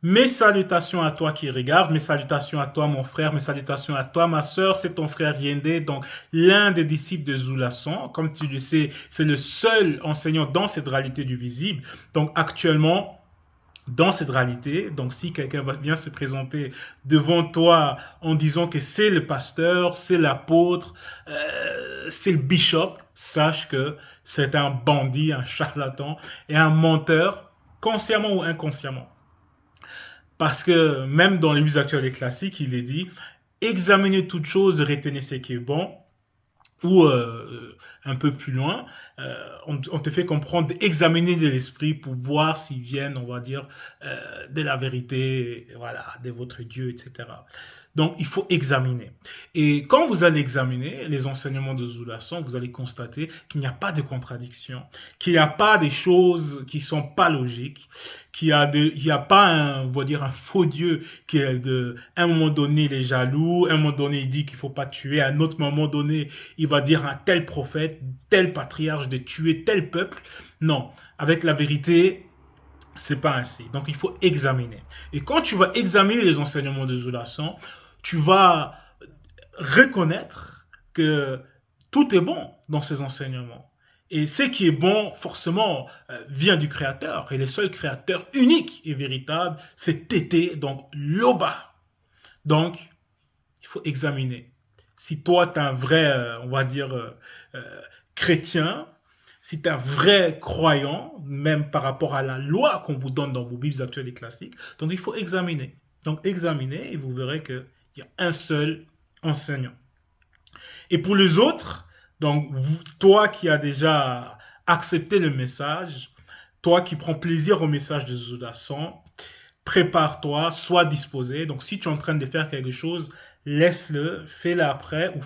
Mes salutations à toi qui regardes, mes salutations à toi mon frère, mes salutations à toi ma sœur, c'est ton frère Yende, donc l'un des disciples de Zulason. Comme tu le sais, c'est le seul enseignant dans cette réalité du visible. Donc actuellement, dans cette réalité, donc si quelqu'un vient se présenter devant toi en disant que c'est le pasteur, c'est l'apôtre, c'est le bishop, sache que c'est un bandit, un charlatan et un menteur, consciemment ou inconsciemment. Parce que même dans les musiques actuelles et classiques, il est dit, examinez toute chose, retenez ce qui est bon, ou un peu plus loin, on te fait comprendre d'examiner de l'esprit pour voir s'ils viennent, on va dire, de la vérité, voilà, de votre Dieu, etc. Donc, il faut examiner. Et quand vous allez examiner les enseignements de Zulason, vous allez constater qu'il n'y a pas de contradiction, qu'il n'y a pas des choses qui sont pas logiques, il y a pas un, on va dire, un faux Dieu qui est à un moment donné, il est jaloux, à un moment donné, il dit qu'il faut pas tuer, à un autre moment donné, il va dire à un tel prophète, tel patriarche de tuer tel peuple. Non, avec la vérité, c'est pas ainsi. Donc il faut examiner. Et quand tu vas examiner les enseignements de Zulason, tu vas reconnaître que tout est bon dans ces enseignements. Et ce qui est bon, forcément, vient du Créateur. Et le seul Créateur unique et véritable, c'est Tété, donc Loba. Donc, il faut examiner. Si toi, tu es un vrai, on va dire, chrétien, si tu es un vrai croyant, même par rapport à la loi qu'on vous donne dans vos Bibles actuelles et classiques, donc il faut examiner. Donc examinez et vous verrez qu'il y a un seul enseignant. Et pour les autres, donc toi qui as déjà accepté le message, toi qui prends plaisir au message de Zulason, prépare-toi, sois disposé. Donc si tu es en train de faire quelque chose, laisse-le, fais-le après, ou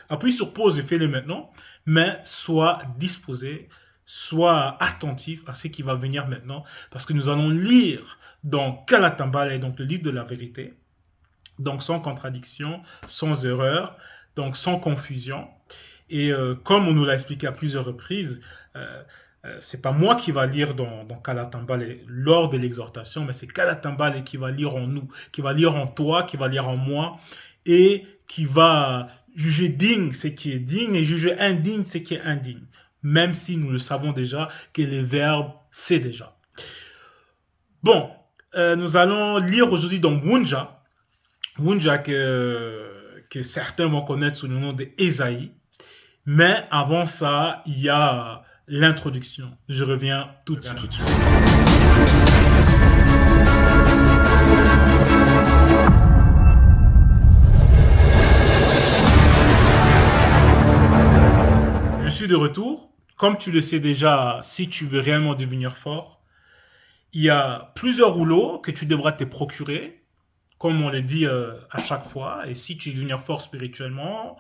appuie sur pause et fais-le maintenant, mais sois disposé, sois attentif à ce qui va venir maintenant, parce que nous allons lire dans Kalatambale, donc le livre de la vérité, donc sans contradiction, sans erreur, donc sans confusion. Et comme on nous l'a expliqué à plusieurs reprises, c'est pas moi qui va lire dans Kalatambale lors de l'exhortation, mais c'est Kalatambale qui va lire en nous, qui va lire en toi, qui va lire en moi, et qui va juger digne ce qui est digne et juger indigne ce qui est indigne, même si nous le savons déjà que les verbes, c'est déjà. Bon, nous allons lire aujourd'hui dans Wunja, Wunja que certains vont connaître sous le nom d'Ésaïe. Mais avant ça, il y a l'introduction. Je reviens tout de suite. Je suis de retour. Comme tu le sais déjà, si tu veux réellement devenir fort, il y a plusieurs rouleaux que tu devras te procurer, comme on le dit à chaque fois. Et si tu veux devenir fort spirituellement,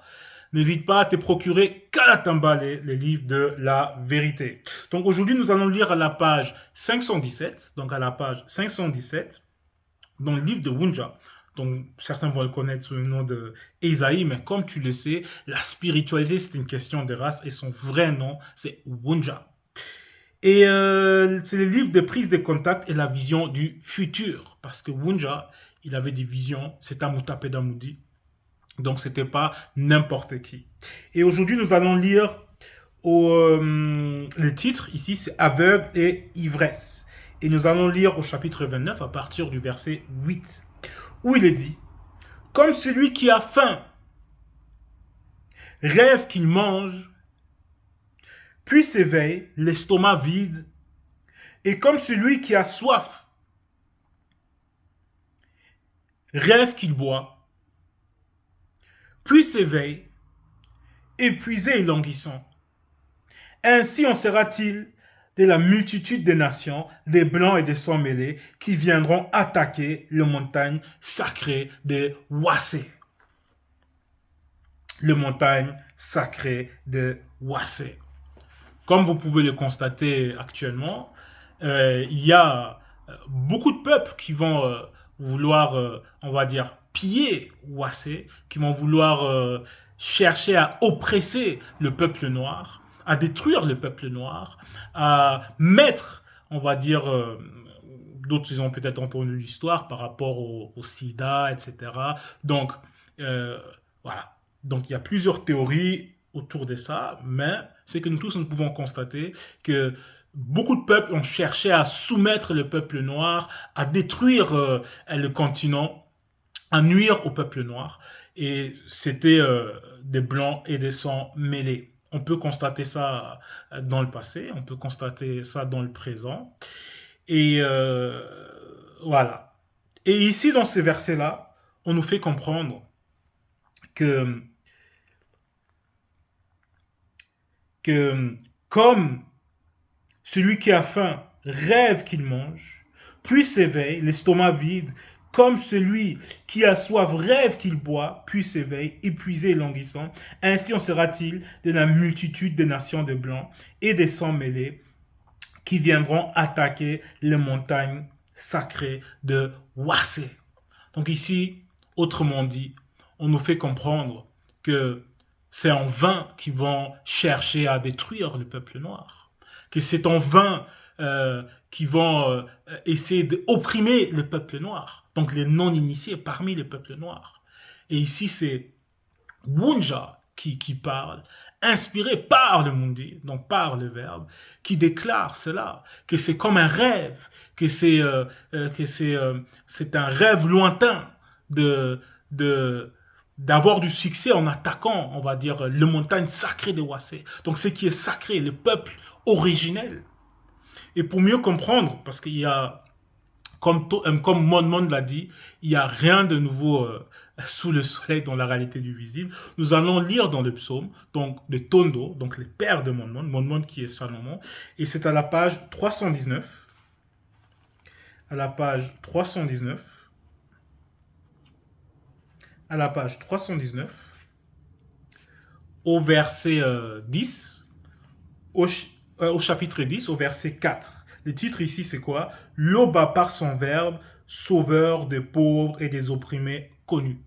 n'hésite pas à te procurer Kalatambale, les livres de la vérité. Donc aujourd'hui, nous allons lire à la page 517, donc à la page 517, dans le livre de Wunja. Donc certains vont le connaître sous le nom de Esaïe, mais comme tu le sais, la spiritualité, c'est une question de race et son vrai nom, c'est Wunja. Et c'est le livre de prise de contact et la vision du futur, parce que Wunja, il avait des visions, c'est Amuta Pedamoudi. Donc, c'était pas n'importe qui. Et aujourd'hui, nous allons lire le titre, ici, c'est Aveugle et ivresse. Et nous allons lire au chapitre 29, à partir du verset 8, où il est dit, comme celui qui a faim, rêve qu'il mange, puis s'éveille, l'estomac vide, et comme celui qui a soif, rêve qu'il boit, puis s'éveille, épuisé et languissant. Ainsi en sera-t-il de la multitude des nations, des blancs et des sans-mêlés, qui viendront attaquer les montagnes sacrées de Wassé. Les montagnes sacrées de Wassé. Comme vous pouvez le constater actuellement, il y a beaucoup de peuples qui vont vouloir, on va dire, piller Wassé, qui vont vouloir chercher à oppresser le peuple noir, à détruire le peuple noir, à mettre, on va dire, d'autres, ils ont peut-être entendu l'histoire par rapport au sida, etc. Donc, voilà. Donc, il y a plusieurs théories autour de ça, mais c'est que nous tous, nous pouvons constater que beaucoup de peuples ont cherché à soumettre le peuple noir, à détruire le continent, à nuire au peuple noir. Et c'était des blancs et des sangs mêlés. On peut constater ça dans le passé, on peut constater ça dans le présent. Et voilà. Et ici, dans ces versets-là, on nous fait comprendre que, que comme celui qui a faim rêve qu'il mange, puis s'éveille, l'estomac vide, comme celui qui a soif rêve qu'il boit, puis s'éveille, épuisé et languissant. Ainsi en sera-t-il de la multitude des nations de blancs et des sangs mêlés qui viendront attaquer les montagnes sacrées de Wassé. Donc ici, autrement dit, on nous fait comprendre que c'est en vain qu'ils vont chercher à détruire le peuple noir, que c'est en vain qu'ils vont essayer d'opprimer le peuple noir, donc les non-initiés parmi le peuple noir. Et ici, c'est Wunja qui parle, inspiré par le Mundi, donc par le Verbe, qui déclare cela, que c'est comme un rêve, que c'est un rêve lointain de, de, d'avoir du succès en attaquant, on va dire, les montagnes sacrées de Wassé. Donc ce qui est sacré, le peuple originel. Et pour mieux comprendre, parce qu'il y a, comme Mon l'a dit, il n'y a rien de nouveau sous le soleil dans la réalité du visible. Nous allons lire dans le psaume, donc de Tondo, donc les pères de Mon qui est Salomon, et c'est à la page 319. À la page 319. À la page 319, au verset 10, au chapitre 10, au verset 4. Le titre ici, c'est quoi? L'Oba par son verbe, sauveur des pauvres et des opprimés connus.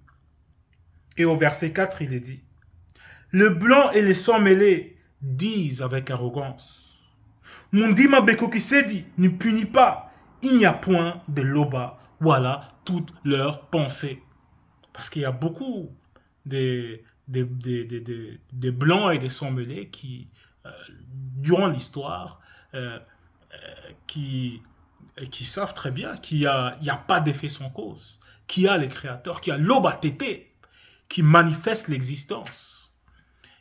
Et au verset 4, il est dit, le blanc et les sangs mêlés disent avec arrogance, Mundima Bekokisedi ne punit pas, il n'y a point de l'Oba. Voilà toute leur pensée. Parce qu'il y a beaucoup des blancs et des sangs mêlés qui, durant l'histoire, qui savent très bien qu'il n'y a pas d'effet sans cause, qu'il y a les créateurs, qu'il y a l'Oba Tété qui manifeste l'existence.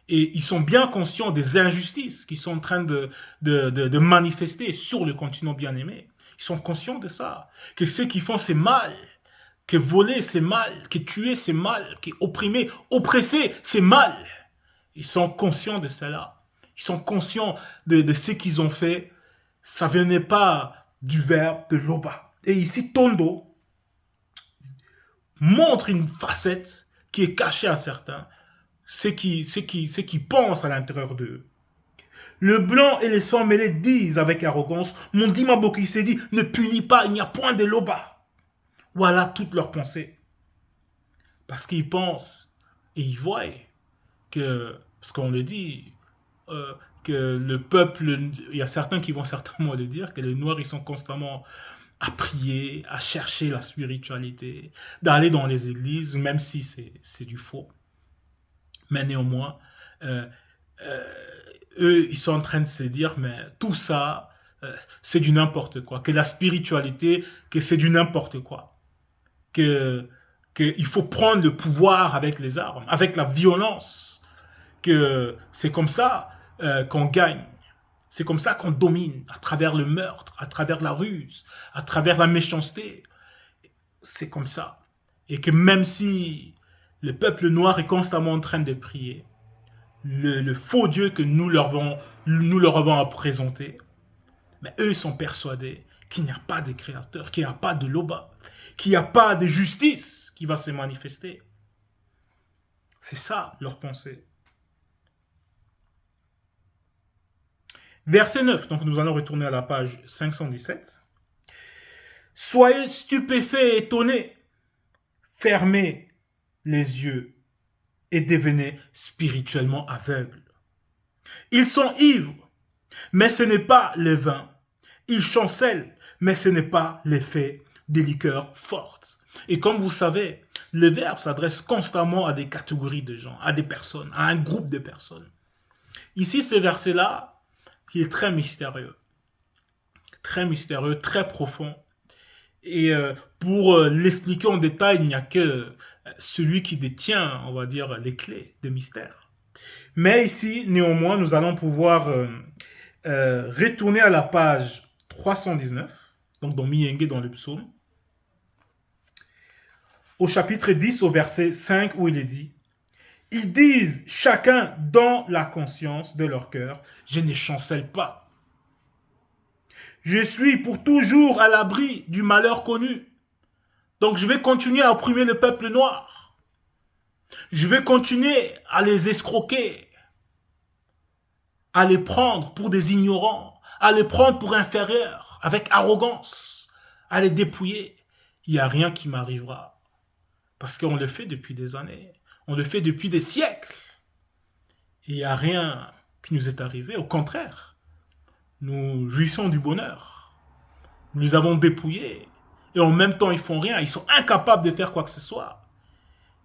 Et ils sont bien conscients des injustices qu'ils sont en train de manifester sur le continent bien-aimé. Ils sont conscients de ça, que ce qu'ils font, c'est mal, que voler, c'est mal, que tuer, c'est mal, que opprimer, oppresser, c'est mal. Ils sont conscients de cela. Ils sont conscients de ce qu'ils ont fait. Ça venait pas du verbe de l'Oba. Et ici, Tondo montre une facette qui est cachée à certains, ceux qui pensent à l'intérieur d'eux. Le blanc et les sangs mêlés disent avec arrogance, mon Dimaboki s'est dit, ne punit pas, il n'y a point de l'Oba. Voilà toutes leurs pensées. Parce qu'ils pensent et ils voient que, parce qu'on le dit, que le peuple, il y a certains qui vont certainement le dire, que les Noirs, ils sont constamment à prier, à chercher la spiritualité, d'aller dans les églises, même si c'est du faux. Mais néanmoins, eux, ils sont en train de se dire, mais tout ça, c'est du n'importe quoi. Que la spiritualité, que c'est du n'importe quoi. Il faut prendre le pouvoir avec les armes, avec la violence. Que c'est comme ça qu'on gagne. C'est comme ça qu'on domine, à travers le meurtre, à travers la ruse, à travers la méchanceté. C'est comme ça. Et que même si le peuple noir est constamment en train de prier, le faux Dieu que nous leur avons présenté, mais eux sont persuadés qu'il n'y a pas de créateur, qu'il n'y a pas de Loba, qu'il n'y a pas de justice qui va se manifester. C'est ça leur pensée. Verset 9, donc nous allons retourner à la page 517. Soyez stupéfaits et étonnés, fermez les yeux et devenez spirituellement aveugles. Ils sont ivres, mais ce n'est pas le vin. Ils chancellent, mais ce n'est pas l'effet des liqueurs fortes. Et comme vous savez, le verbe s'adresse constamment à des catégories de gens, à des personnes, à un groupe de personnes. Ici, ce verset-là, qui est très mystérieux, très profond. Et pour l'expliquer en détail, il n'y a que celui qui détient, on va dire, les clés de mystère. Mais ici, néanmoins, nous allons pouvoir retourner à la page 319, donc dans Miyenge, dans le psaume, au chapitre 10, au verset 5, où il est dit: ils disent chacun dans la conscience de leur cœur, je ne chancelle pas. Je suis pour toujours à l'abri du malheur connu. Donc je vais continuer à opprimer le peuple noir. Je vais continuer à les escroquer, à les prendre pour des ignorants, à les prendre pour inférieurs, avec arrogance, à les dépouiller. Il n'y a rien qui m'arrivera. Parce qu'on le fait depuis des années. On le fait depuis des siècles. Et il n'y a rien qui nous est arrivé. Au contraire, nous jouissons du bonheur. Nous les avons dépouillés. Et en même temps, ils font rien. Ils sont incapables de faire quoi que ce soit.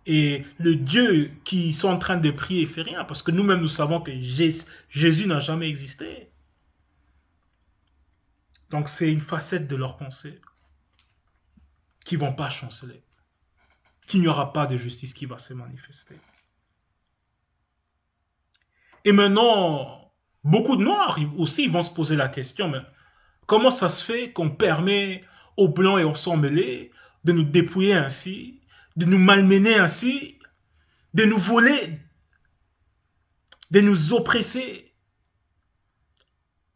Et le Dieu qu'ils sont en train de prier ne fait rien. Parce que nous-mêmes, nous savons que Jésus n'a jamais existé. Donc, c'est une facette de leur pensée qui ne vont pas chanceler. Qu'il n'y aura pas de justice qui va se manifester. Et maintenant, beaucoup de Noirs aussi vont se poser la question, mais comment ça se fait qu'on permet aux Blancs et aux sang-mêlés de nous dépouiller ainsi, de nous malmener ainsi, de nous voler, de nous oppresser,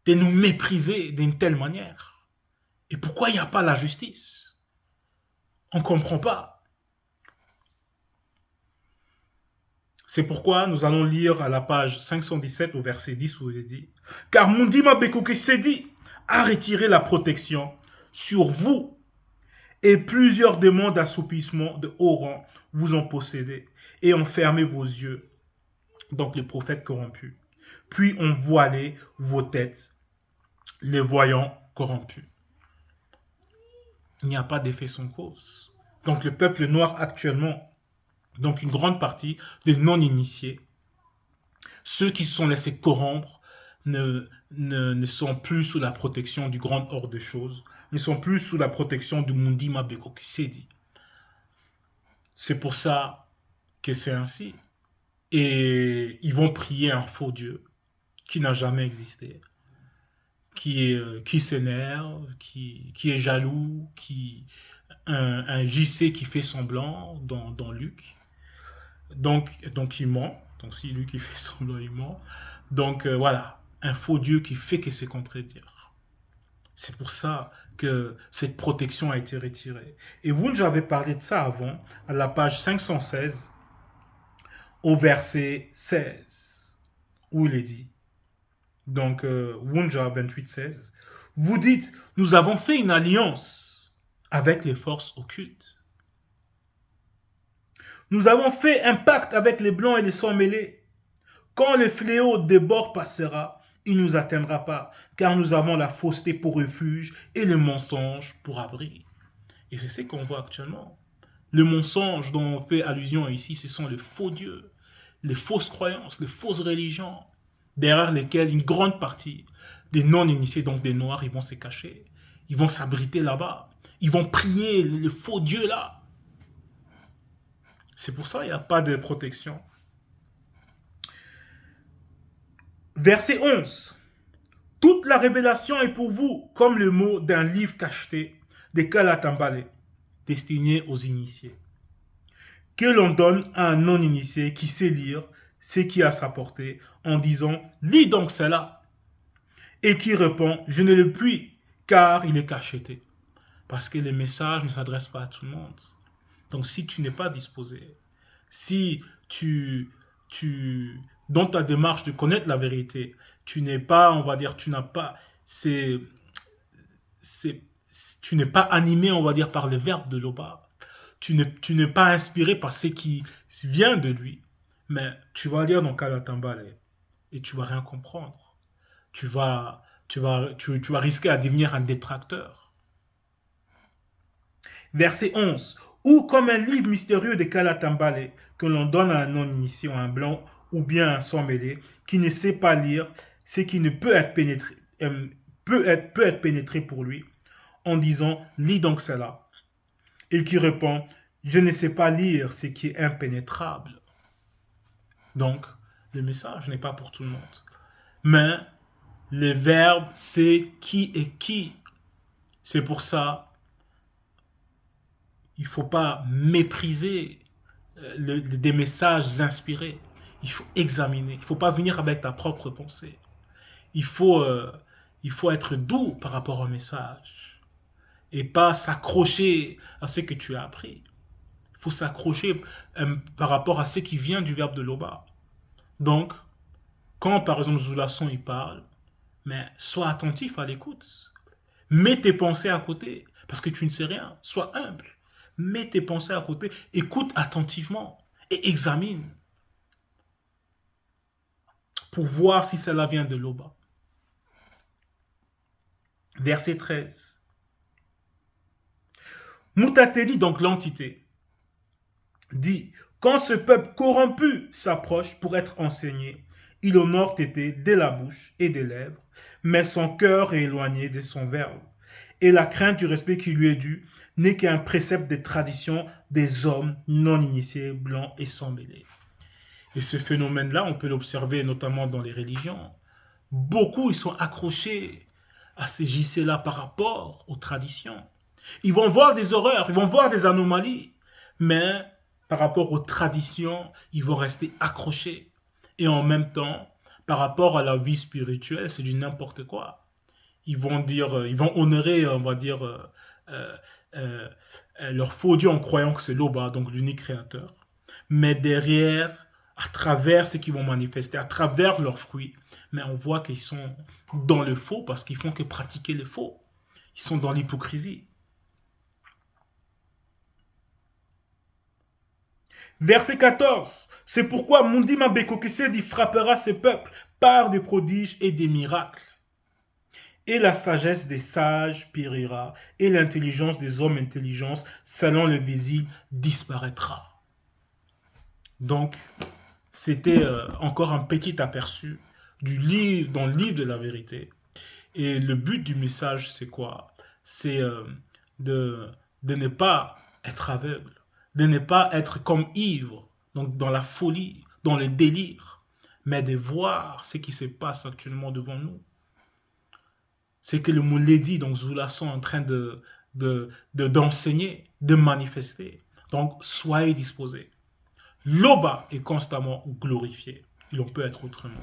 de nous mépriser d'une telle manière? Et pourquoi il n'y a pas la justice? On ne comprend pas. C'est pourquoi nous allons lire à la page 517 au verset 10 où il est dit: car Mundima Bekokesedi a retiré la protection sur vous et plusieurs démons d'assoupissement de haut rang vous ont possédé et ont fermé vos yeux, donc les prophètes corrompus, puis ont voilé vos têtes, les voyants corrompus. Il n'y a pas d'effet sans cause. Donc le peuple noir actuellement, donc une grande partie des non-initiés, ceux qui se sont laissés corrompre, ne sont plus sous la protection du grand ordre des choses, ne sont plus sous la protection du Mundima Bekokesedi. C'est pour ça que c'est ainsi. Et ils vont prier un faux Dieu qui n'a jamais existé, qui s'énerve, qui est jaloux, un JC qui fait semblant dans Luc. Donc il ment. Donc si lui qui fait semblant, il ment. Donc voilà, un faux Dieu qui fait que c'est contredire. C'est pour ça que cette protection a été retirée. Et Wunsch avait parlé de ça avant, à la page 516, au verset 16, où il est dit, donc Wunja 28-16, vous dites, nous avons fait une alliance avec les forces occultes. Nous avons fait un pacte avec les blancs et les sang-mêlés. Quand le fléau des bords passera, il ne nous atteindra pas, car nous avons la fausseté pour refuge et le mensonge pour abri. Et c'est ce qu'on voit actuellement. Le mensonge dont on fait allusion ici, ce sont les faux dieux, les fausses croyances, les fausses religions, derrière lesquelles une grande partie des non-initiés, donc des noirs, ils vont se cacher. Ils vont s'abriter là-bas. Ils vont prier le faux Dieu là. C'est pour ça qu'il n'y a pas de protection. Verset 11. Toute la révélation est pour vous comme le mot d'un livre cacheté de Kalatambale, destiné aux initiés, que l'on donne à un non-initié qui sait lire ce qui est à sa portée en disant « Lis donc cela » et qui répond « Je ne le puis car il est cacheté ». Parce que les messages ne s'adressent pas à tout le monde. Donc si tu n'es pas disposé, si dans ta démarche de connaître la vérité, tu n'es pas, on va dire, tu n'as pas, tu n'es pas animé, on va dire, par le verbe de l'Oba. Tu n'es pas inspiré par ce qui vient de lui. Mais tu vas lire dans Kalatambale et tu vas rien comprendre. Tu vas risquer à devenir un détracteur. Verset 11. Ou comme un livre mystérieux de Kalatambale que l'on donne à un non-initié ou à un blanc ou bien à un sans-mêlé qui ne sait pas lire ce qui ne peut être pénétré, peut être pénétré pour lui en disant lis donc cela. Et qui répond je ne sais pas lire ce qui est impénétrable. Donc, le message n'est pas pour tout le monde. Mais le verbe, c'est qui est qui. C'est pour ça, il ne faut pas mépriser des messages inspirés. Il faut examiner. Il ne faut pas venir avec ta propre pensée. Il faut être doux par rapport au message et pas s'accrocher à ce que tu as appris. Il faut s'accrocher par rapport à ce qui vient du verbe de Loba. Donc, quand par exemple Zulason il parle, mais sois attentif à l'écoute. Mets tes pensées à côté, parce que tu ne sais rien. Sois humble. Mets tes pensées à côté, écoute attentivement et examine pour voir si cela vient de Loba. Verset 13. Mutateli, donc l'entité, dit, quand ce peuple corrompu s'approche pour être enseigné, il honore Tété de la bouche et des lèvres, mais son cœur est éloigné de son verbe. Et la crainte du respect qui lui est dû n'est qu'un précepte des traditions des hommes non initiés, blancs et sans mêlés. Et ce phénomène-là, on peut l'observer notamment dans les religions. Beaucoup, ils sont accrochés à ces JC-là par rapport aux traditions. Ils vont voir des horreurs, ils vont voir des anomalies, mais par rapport aux traditions, ils vont rester accrochés. Et en même temps, par rapport à la vie spirituelle, c'est du n'importe quoi. Ils vont honorer, on va dire, leur faux Dieu en croyant que c'est Loba, donc l'unique créateur. Mais derrière, à travers ce qu'ils vont manifester, à travers leurs fruits, mais on voit qu'ils sont dans le faux parce qu'ils font que pratiquer le faux. Ils sont dans l'hypocrisie. Verset 14. C'est pourquoi Mundima Bekokesedi frappera ses peuples par des prodiges et des miracles. Et la sagesse des sages périra, et l'intelligence des hommes intelligents, selon le visible, disparaîtra. Donc, c'était encore un petit aperçu dans le livre de la vérité. Et le but du message, c'est quoi? C'est de ne pas être aveugle, de ne pas être comme ivre, donc dans la folie, dans le délire, mais de voir ce qui se passe actuellement devant nous. C'est que le Moulé dit, donc Zoula sont en train d'enseigner, de manifester. Donc, soyez disposés. Loba est constamment glorifié. Il en peut être autrement.